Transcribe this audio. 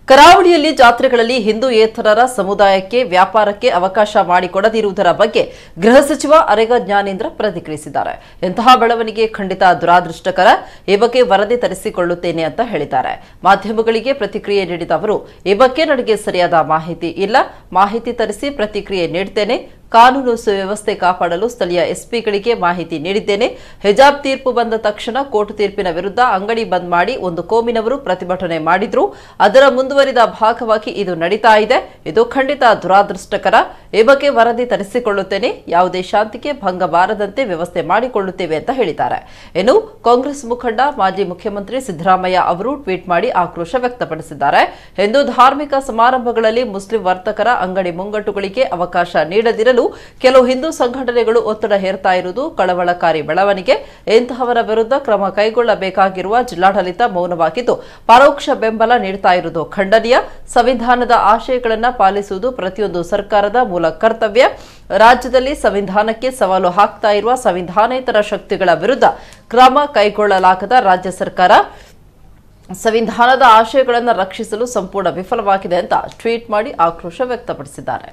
ಕರಾವಳಿಯಲ್ಲಿ ಜಾತ್ರೆಗಳಲ್ಲಿ ಹಿಂದೂಯೇತರರ ಸಮುದಾಯಕ್ಕೆ ವ್ಯಾಪಾರಕ್ಕೆ ಅವಕಾಶ ಮಾಡಿಕೊಡದಿರುವುದರ ಬಗ್ಗೆ ಗೃಹ ಸಚಿವ ಅರೆಗ ಜ್ಞಾನೇಂದ್ರ ಪ್ರತಿಕ್ರಿಯಿಸಿದ್ದಾರೆ. ಇಂತಹ ಬೆಳವಣಿಗೆ ಖಂಡಿತ ದುರಾದೃಷ್ಟಕರ. ಈ ಬಗ್ಗೆ ವರದಿ ತರಿಸಿಕೊಳ್ಳುತ್ತೇನೆ ಅಂತ ಹೇಳಿದ್ದಾರೆ. ಮಾಧ್ಯಮಗಳಿಗೆ ಪ್ರತಿಕ್ರಿಯೆ ನೀಡಿದ ಅವರು, ಈ ಬಗ್ಗೆ ನನಗೆ ಸರಿಯಾದ ಮಾಹಿತಿ ಇಲ್ಲ. ಮಾಹಿತಿ ತರಿಸಿ ಪ್ರತಿಕ್ರಿಯೆ ನೀಡುತ್ತೇನೆ. ಕಾನೂನು ಸುವ್ಯವಸ್ಥೆ ಕಾಪಾಡಲು ಸ್ಥಳೀಯ ಎಸ್ಪಿಗಳಿಗೆ ಮಾಹಿತಿ ನೀಡಿದ್ದೇನೆ. ಹಿಜಾಬ್ ತೀರ್ಪು ಬಂದ ತಕ್ಷಣ ಕೋರ್ಟ್ ತೀರ್ಪಿನ ವಿರುದ್ಧ ಅಂಗಡಿ ಬಂದ್ ಮಾಡಿ ಒಂದು ಕೋಮಿನವರು ಪ್ರತಿಭಟನೆ ಮಾಡಿದ್ರು. ಅದರ ಮುಂದುವರಿದ ಭಾಗವಾಗಿ ಇದು ನಡೀತಾ ಇದೆ. ಇದು ಖಂಡಿತ ದುರಾದೃಷ್ಟಕರ. ಈ ಬಗ್ಗೆ ವರದಿ ತರಿಸಿಕೊಳ್ಳುತ್ತೇನೆ. ಯಾವುದೇ ಶಾಂತಿಗೆ ಭಂಗ ಬಾರದಂತೆ ವ್ಯವಸ್ಥೆ ಮಾಡಿಕೊಳ್ಳುತ್ತೇವೆ ಅಂತ ಹೇಳಿದ್ದಾರೆ. ಇನ್ನು ಕಾಂಗ್ರೆಸ್ ಮುಖಂಡ ಮಾಜಿ ಮುಖ್ಯಮಂತ್ರಿ ಸಿದ್ದರಾಮಯ್ಯ ಅವರು ಟ್ವೀಟ್ ಮಾಡಿ ಆಕ್ರೋಶ ವ್ಯಕ್ತಪಡಿಸಿದ್ದಾರೆ. ಹಿಂದೂ ಧಾರ್ಮಿಕ ಸಮಾರಂಭಗಳಲ್ಲಿ ಮುಸ್ಲಿಂ ವರ್ತಕರ ಅಂಗಡಿ ಮುಂಗಟ್ಟುಗಳಿಗೆ ಅವಕಾಶ ನೀಡದಿರಲು ಕೆಲವು ಹಿಂದೂ ಸಂಘಟನೆಗಳು ಒತ್ತಡ ಹೇರ್ತಾ ಇರುವುದು ಕಳವಳಕಾರಿ ಬೆಳವಣಿಗೆ. ಇಂತಹವರ ವಿರುದ್ಧ ಕ್ರಮ ಕೈಗೊಳ್ಳಬೇಕಾಗಿರುವ ಜಿಲ್ಲಾಡಳಿತ ಮೌನವಾಗಿದ್ದು ಪರೋಕ್ಷ ಬೆಂಬಲ ನೀಡುತ್ತಾ ಇರುವುದು ಖಂಡನೀಯ. ಸಂವಿಧಾನದ ಆಶಯಗಳನ್ನು ಪಾಲಿಸುವುದು ಪ್ರತಿಯೊಂದು ಸರ್ಕಾರದ ಮೂಲ ಕರ್ತವ್ಯ. ರಾಜ್ಯದಲ್ಲಿ ಸಂವಿಧಾನಕ್ಕೆ ಸವಾಲು ಹಾಕ್ತಾ ಇರುವ ಸಂವಿಧಾನೇತರ ಶಕ್ತಿಗಳ ವಿರುದ್ಧ ಕ್ರಮ ಕೈಗೊಳ್ಳಲಾಗದ ರಾಜ್ಯ ಸರ್ಕಾರ ಸಂವಿಧಾನದ ಆಶಯಗಳನ್ನು ರಕ್ಷಿಸಲು ಸಂಪೂರ್ಣ ವಿಫಲವಾಗಿದೆ ಅಂತ ಟ್ವೀಟ್ ಮಾಡಿ ಆಕ್ರೋಶ ವ್ಯಕ್ತಪಡಿಸಿದ್ದಾರೆ.